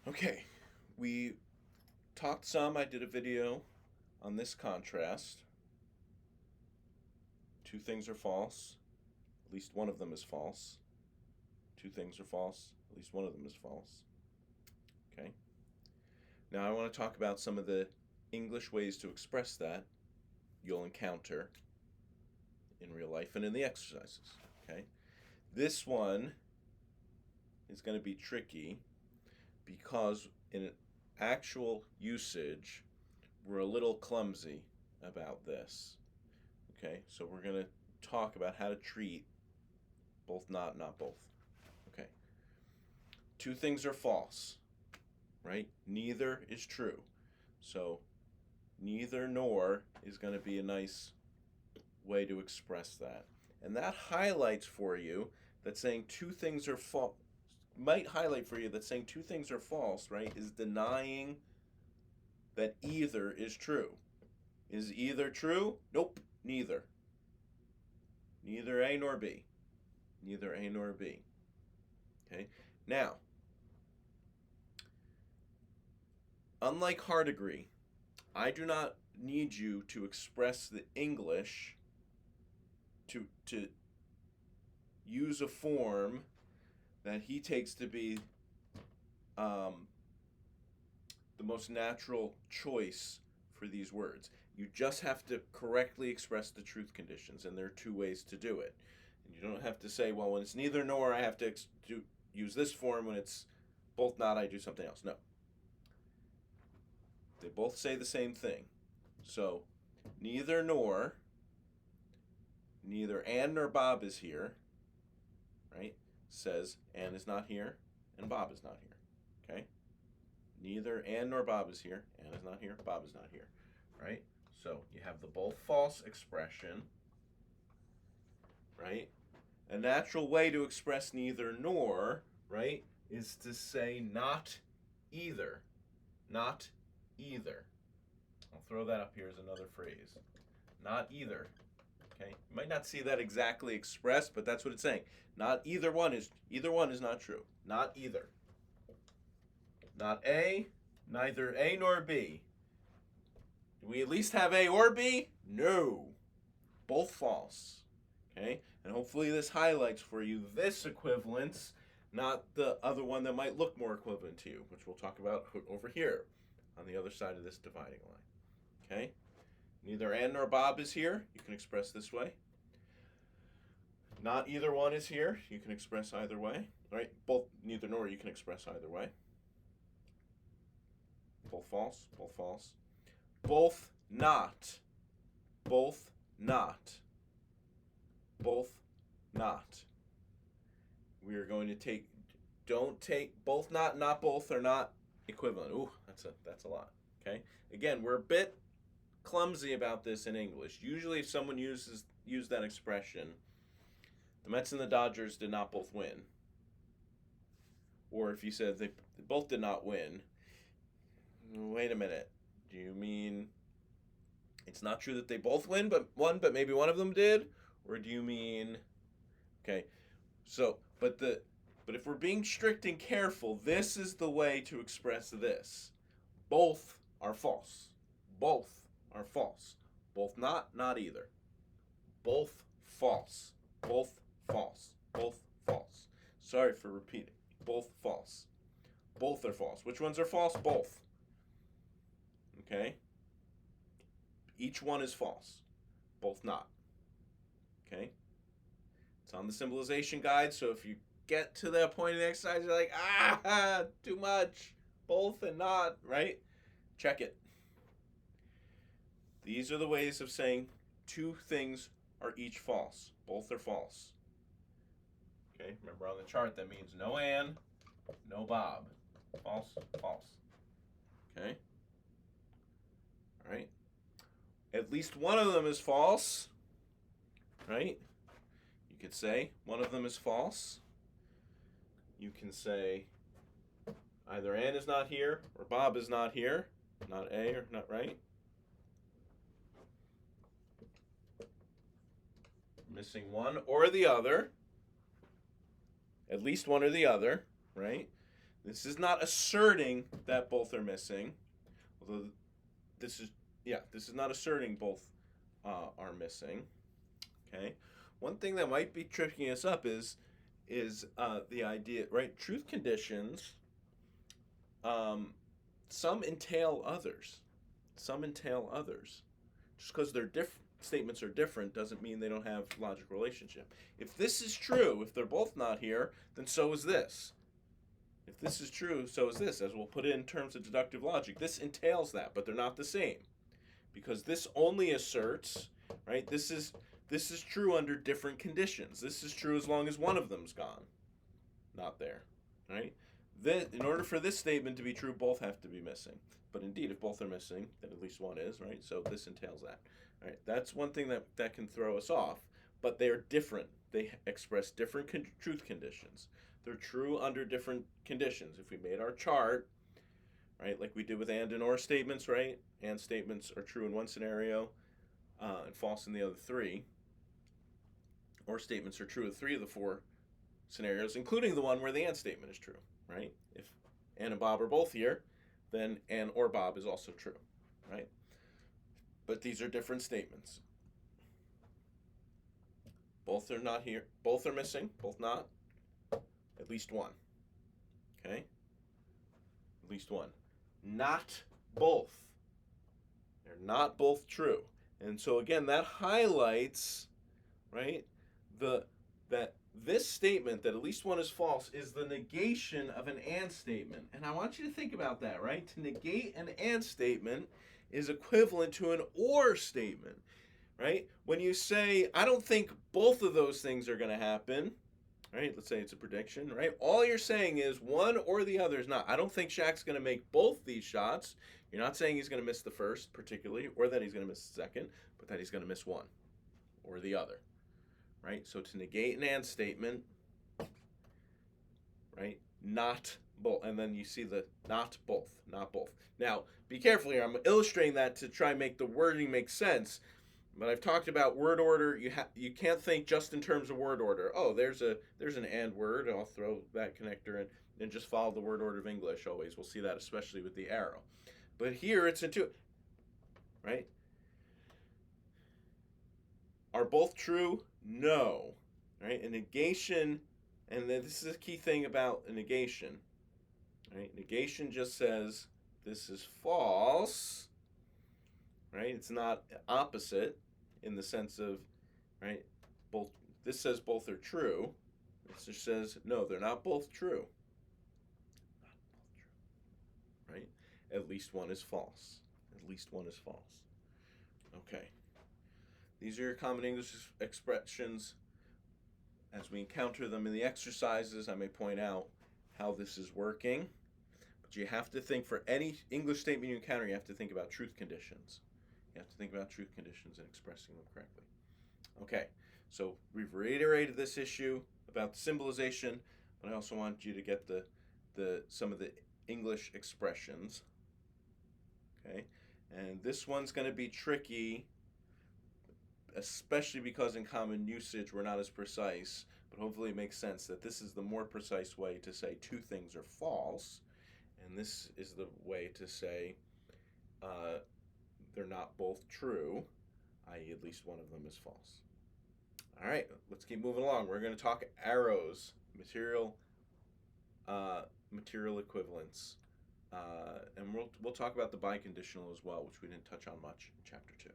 Okay, we talked some. I did a video on this contrast. Two things are false. At least one of them is false. Two things are false. At least one of them is false. Okay. Now I want to talk about some of the English ways to express that you'll encounter in real life and in the exercises. Okay. This one is going to be tricky because in actual usage, we're a little clumsy about this. Okay, so we're going to talk about how to treat both not both. Okay, two things are false, right? Neither is true. So neither nor is going to be a nice way to express that. And that highlights for you that saying two things are false, might highlight for you that saying two things are false, right, is denying that either is true. Is either true? Nope, neither. Neither A nor B. Neither A nor B. Okay? Now, unlike Hardegree, I do not need you to express the English to use a form that he takes to be the most natural choice for these words. You just have to correctly express the truth conditions, and there are two ways to do it. And you don't have to say, well, when it's neither nor, I have to use this form. When it's both not, I do something else. No. They both say the same thing. So, neither nor, neither Ann nor Bob is here, right? Says Ann is not here and Bob is not here. Okay? Neither Ann nor Bob is here. Ann is not here. Bob is not here. Right? So you have the both false expression. Right? A natural way to express neither nor, right, is to say not either. Not either. I'll throw that up here as another phrase. Not either. Okay? You might not see that exactly expressed, but that's what it's saying. Not either one is not true. Not either. Not A, neither A nor B. Do we at least have A or B? No. Both false. Okay? And hopefully this highlights for you this equivalence, not the other one that might look more equivalent to you, which we'll talk about over here on the other side of this dividing line. Okay? Neither Ann nor Bob is here. You can express this way. Not either one is here. You can express either way. Right? Both neither nor you can express either way. Both false. Both false. Both not. Both not. Both not. We are going to take. Don't take both not both are not equivalent. Ooh, that's a lot. Okay. Again, we're a bit clumsy about this in English. Usually, if someone used that expression, the Mets and the Dodgers did not both win, or if you said they both did not win, wait a minute. Do you mean it's not true that they both but maybe one of them did, or do you mean okay? So, but if we're being strict and careful, this is the way to express this. Both are false. Both are false. Both not either. Both false. Both false. Both false. Sorry for repeating. Both false. Both are false. Which ones are false? Both. Okay? Each one is false. Both not. Okay? It's on the symbolization guide, so if you get to that point in the exercise, you're like, too much. Both and not, right? Check it. These are the ways of saying two things are each false. Both are false. Okay, remember on the chart that means no Ann, no Bob. False, false. Okay? All right? At least one of them is false, right? You could say one of them is false. You can say either Ann is not here or Bob is not here. Not A or not right. Missing one or the other. At least one or the other, right? This is not asserting that both are missing, although this is not asserting both are missing. Okay, one thing that might be tricking us up is the idea, right? Truth conditions. Some entail others. Some entail others. Just because their statements are different doesn't mean they don't have logical relationship. If this is true, if they're both not here, then so is this. If this is true, so is this, as we'll put it in terms of deductive logic. This entails that, but they're not the same. Because this only asserts, right? This is true under different conditions. This is true as long as one of them's gone. Not there, right? Then, in order for this statement to be true, both have to be missing. But indeed, if both are missing, then at least one is, right? So this entails that. All right, that's one thing that can throw us off. But they are different. They express different truth conditions. They're true under different conditions. If we made our chart, right, like we did with and or statements, right? And statements are true in one scenario and false in the other three. Or statements are true in 3 of the 4 scenarios, including the one where the and statement is true, right? If Ann and Bob are both here, then Ann or Bob is also true, right? But these are different statements. Both are not here. Both are missing. Both not. At least one. Okay? At least one. Not both. They're not both true. And so again, that highlights, right, that this statement that at least one is false is the negation of an and statement. And I want you to think about that, right? To negate an and statement is equivalent to an or statement, right? When you say, I don't think both of those things are going to happen, right? Let's say it's a prediction, right? All you're saying is one or the other is not. I don't think Shaq's going to make both these shots. You're not saying he's going to miss the first particularly, or that he's going to miss the second, but that he's going to miss one or the other, right? So to negate an and statement, right? Not both. And then you see the not both, not both. Now, be careful here. I'm illustrating that to try and make the wording make sense. But I've talked about word order. You can't think just in terms of word order. Oh, there's an and word. I'll throw that connector in and just follow the word order of English always. We'll see that especially with the arrow. But here it's intuitive, right? Are both true? No. Right? A negation, and this is a key thing about a negation. Right? Negation just says this is false. Right? It's not opposite in the sense of, right, both. This says both are true. This just says no, they're not both true. Not both true. Right? At least one is false. At least one is false. Okay. These are your common English expressions. As we encounter them in the exercises, I may point out how this is working. But you have to think, for any English statement you encounter, you have to think about truth conditions. You have to think about truth conditions and expressing them correctly. Okay, so we've reiterated this issue about the symbolization, but I also want you to get some of the English expressions. Okay, and this one's going to be tricky, especially because in common usage we're not as precise, but hopefully it makes sense that this is the more precise way to say two things are false, and this is the way to say they're not both true, i.e. at least one of them is false. All right, let's keep moving along. We're going to talk arrows, material equivalence, and we'll talk about the biconditional as well, which we didn't touch on much in Chapter 2.